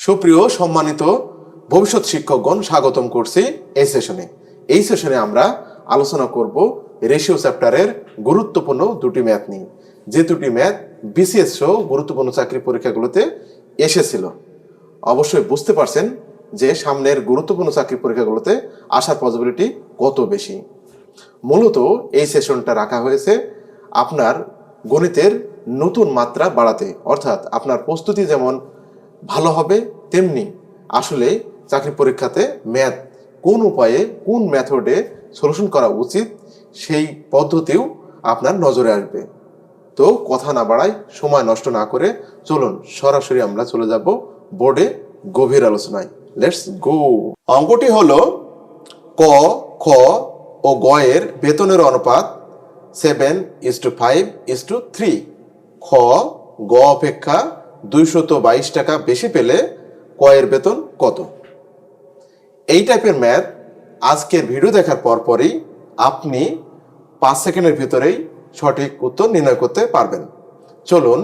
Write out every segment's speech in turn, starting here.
সুপ্রিয় সম্মানিত ভবিষ্যৎ শিক্ষকগণ, স্বাগতম করছি এই সেশনে। এই সেশনে আমরা আলোচনা করব রেশিও চ্যাপ্টারের গুরুত্বপূর্ণ দুটি ম্যাথ নিয়ে, যে দুটি ম্যাথ বিসিএস সহ গুরুত্বপূর্ণ চাকরি পরীক্ষাগুলোতে এসেছিল। অবশ্যই বুঝতে পারছেন যে সামনের গুরুত্বপূর্ণ চাকরি পরীক্ষাগুলোতে আসার পসিবিলিটি কত বেশি। মূলত এই সেশনটা রাখা হয়েছে আপনার গণিতের নতুন মাত্রা বাড়াতে, অর্থাৎ আপনার প্রস্তুতি যেমন ভালো হবে তেমনি আসলে চাকরি পরীক্ষাতে ম্যাথ কোন উপায়ে কোন মেথডে সলিউশন করা উচিত সেই পদ্ধতিও আপনার নজরে আসবে। তো কথা না বাড়াই, সময় নষ্ট না করে চলুন সরাসরি আমরা চলে যাব বোর্ডে গভীর আলোচনায়। Let's go. অঙ্কটি হলো ক, খ ও গ এর বেতনের অনুপাত 7:5:3। খ, গ অপেক্ষা 222 টাকা বেশি পেলে ক এর বেতন কত? এই টাইপের ম্যাথ আজকের ভিডিও দেখার পরপরই আপনি 5 সেকেন্ডের ভিতরেই সঠিক উত্তর নির্ণয় করতে পারবেন। চলুন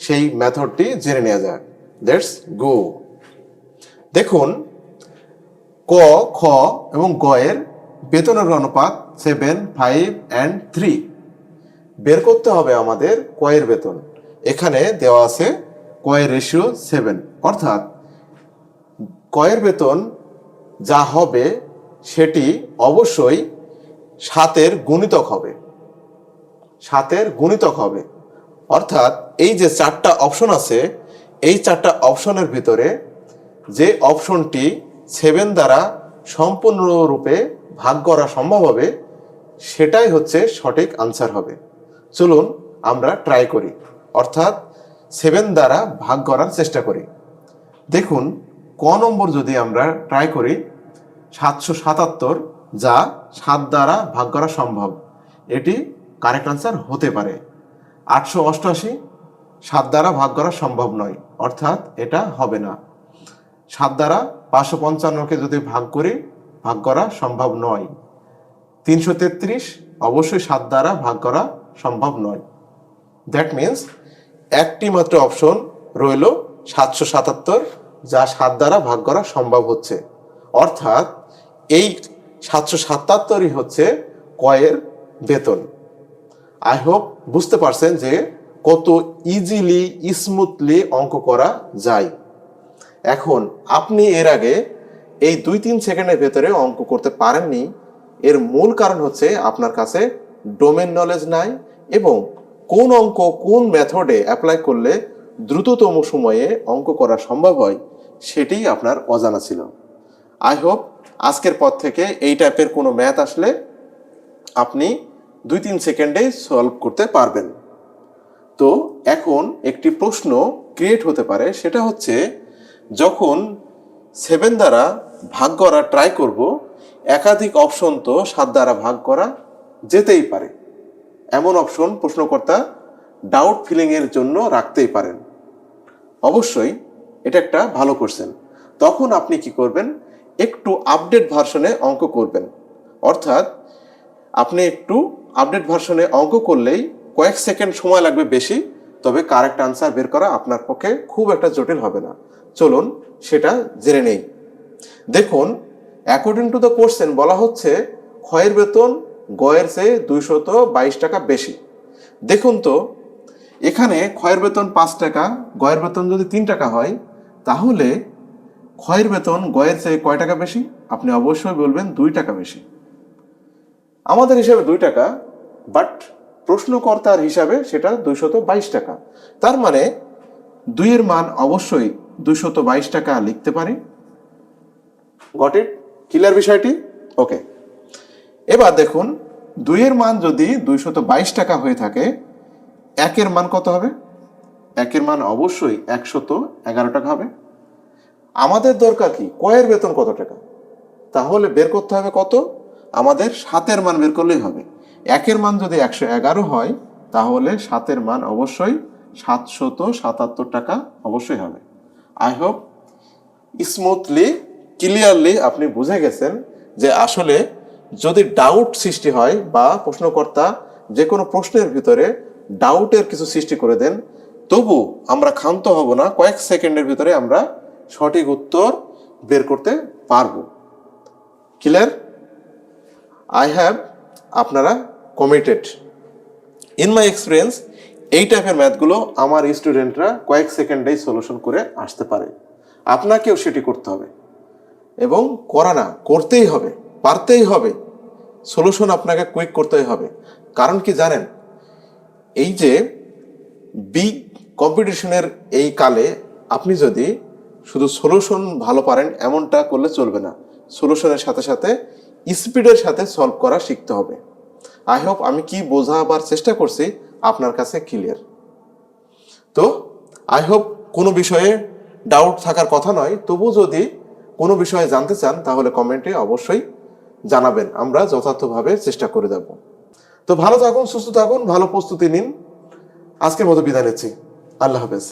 সেই মেথডটি জেনে নেওয়া যাক। Let's go. দেখুন, ক, খ এবং গ এর বেতনের অনুপাত 7, 5 and 3 বের করতে হবে আমাদের ক এর বেতন। এখানে দেওয়া আছে ক এর রেশিও 7, অর্থাৎ ক এর বেতন যা হবে সেটি অবশ্যই 7-এর গুণিতক হবে। 7-এর গুণিতক হবে, অর্থাৎ এই যে 4টা অপশন আছে, এই 4টা অপশনের ভিতরে যে অপশনটি 7 দ্বারা সম্পূর্ণরূপে ভাগ করা সম্ভব হবে সেটাই হচ্ছে সঠিক আনসার হবে। চলুন আমরা ট্রাই করি, অর্থাৎ 7 দ্বারা ভাগ করার চেষ্টা করি। দেখুন, ক নম্বর যদি আমরা ট্রাই করি 777, যা 7 দ্বারা ভাগ করা সম্ভব, এটি কারেক্ট আনসার হতে পারে। 888 7 দ্বারা ভাগ করা সম্ভব নয়, অর্থাৎ এটা হবে না। 7 দ্বারা 555কে যদি ভাগ করি, ভাগ করা সম্ভব নয়। 333 অবশ্যই 7 দ্বারা ভাগ করা সম্ভব নয়। দ্যাট মিনস একটি মাত্র অপশন রইল 777, যা 7 দ্বারা ভাগ করা সম্ভব হচ্ছে, অর্থাৎ এই 777ই হচ্ছে ক এর বেতন। আই হোপ বুঝতে পারছেন যে কত ইজিলি স্মুথলি অঙ্ক করা যায়। এখন আপনি এর আগে এই 2-3 সেকেন্ডের ভেতরে অঙ্ক করতে পারেননি, এর মূল কারণ হচ্ছে আপনার কাছে ডোমেন নলেজ নাই এবং কোন অঙ্ক কোন মেথডে অ্যাপ্লাই করলে দ্রুততম সময়ে অঙ্ক করা সম্ভব হয় সেটি আপনার অজানা ছিল। আই হোপ আজকের পর থেকে এই টাইপের কোনো ম্যাথ আসলে আপনি 2-3 সেকেন্ডে সলভ করতে পারবেন। তো এখন একটি প্রশ্ন ক্রিয়েট হতে পারে, সেটা হচ্ছে যখন 7 দ্বারা ভাগ করা ট্রাই করব, একাধিক অপশন তো 7 দ্বারা ভাগ করা যেতেই পারে। এমন অপশন প্রশ্নকর্তা ডাউট ফিলিং এর জন্য রাখতেই পারেন। অবশ্যই এটা একটা ভালো কোশ্চেন। তখন আপনি কি করবেন, একটু আপডেট ভার্সনে অঙ্ক করবেন, অর্থাৎ আপনি একটু আপডেট ভার্সনে অঙ্ক করলেই কয়েক সেকেন্ড সময় লাগবে বেশি, তবে কারেক্ট আনসার বের করা আপনার পক্ষে খুব একটা জটিল হবে না। চলুন সেটা জেনে নেই। দেখুন, অ্যাকর্ডিং টু দ্য কোশ্চেন বলা হচ্ছে খ এর বেতন গ এর চেয়ে 222 টাকা বেশি। দেখুন তো, এখানে খ এর বেতন 5 টাকা, গ এর বেতন যদি 3 টাকা হয়, তাহলে খ এর বেতন গ এর চেয়ে কয় টাকা বেশি? আপনি অবশ্যই বলবেন 2 টাকা বেশি। আমাদের হিসাবে 2 টাকা, বাট প্রশ্নকর্তার হিসাবে সেটা 222 টাকা। তার মানে 2 এর মান অবশ্যই 222 টাকা লিখতে পারি। Got it? ক্লিয়ার বিষয়টি? ওকে। এবার দেখুন, 2 এর মান যদি 222 টাকা হয়ে থাকে, 1 এর মান কত হবে? 1 এর মান অবশ্যই 111 টাকা হবে। আমাদের দরকার কি, ক এর বেতন কত টাকা? তাহলে বের করতে হবে কত? আমাদের 7 এর মান বের করলেই হবে। 1 এর মান যদি 111 হয়, তাহলে 7 এর মান অবশ্যই 777 টাকা অবশ্যই হবে। আই হোপ স্মুথলি ক্লিয়ারলি আপনি বুঝে গেছেন যে আসলে যদি ডাউট সৃষ্টি হয় বা প্রশ্নকর্তা যে কোনো প্রশ্নের ভিতরে ডাউটের কিছু সৃষ্টি করে দেন, তবু আমরা ক্ষান্ত হব না, কয়েক সেকেন্ডের ভিতরে আমরা সঠিক উত্তর বের করতে পারবো। ক্লিয়ার? আই হ্যাভ, আপনারা কমিটেড। ইন মাই এক্সপিরিয়েন্স এই টাইপের ম্যাথগুলো আমার স্টুডেন্টরা কয়েক সেকেন্ডেই সলিউশন করে আসতে পারে। আপনাকেও সেটি করতে হবে, এবং করা না, করতেই হবে, পারতেই হবে। সলিউশন আপনাকে কুইক করতেই হবে। কারণ কি জানেন, এই যে বিগ কম্পিটিশনের এই কালে আপনি যদি শুধু সলিউশন ভালো পারেন এমনটা করলে চলবে না। সলিউশনের সাথে সাথে স্পিডের সাথে সলভ করা শিখতে হবে। আই হোপ আমি কি বোঝাবার চেষ্টা করছি আপনার কাছে ক্লিয়ার। তো আই হোপ কোনো বিষয়ে ডাউট থাকার কথা নয়, তবু যদি কোনো বিষয়ে জানতে চান তাহলে কমেন্টে অবশ্যই জানাবেন, আমরা যথার্থভাবে চেষ্টা করে দেব। তো ভালো থাকুন, সুস্থ থাকুন, ভালো প্রস্তুতি নিন। আজকের মতো বিদায় নিচ্ছি। আল্লাহ হাফেজ।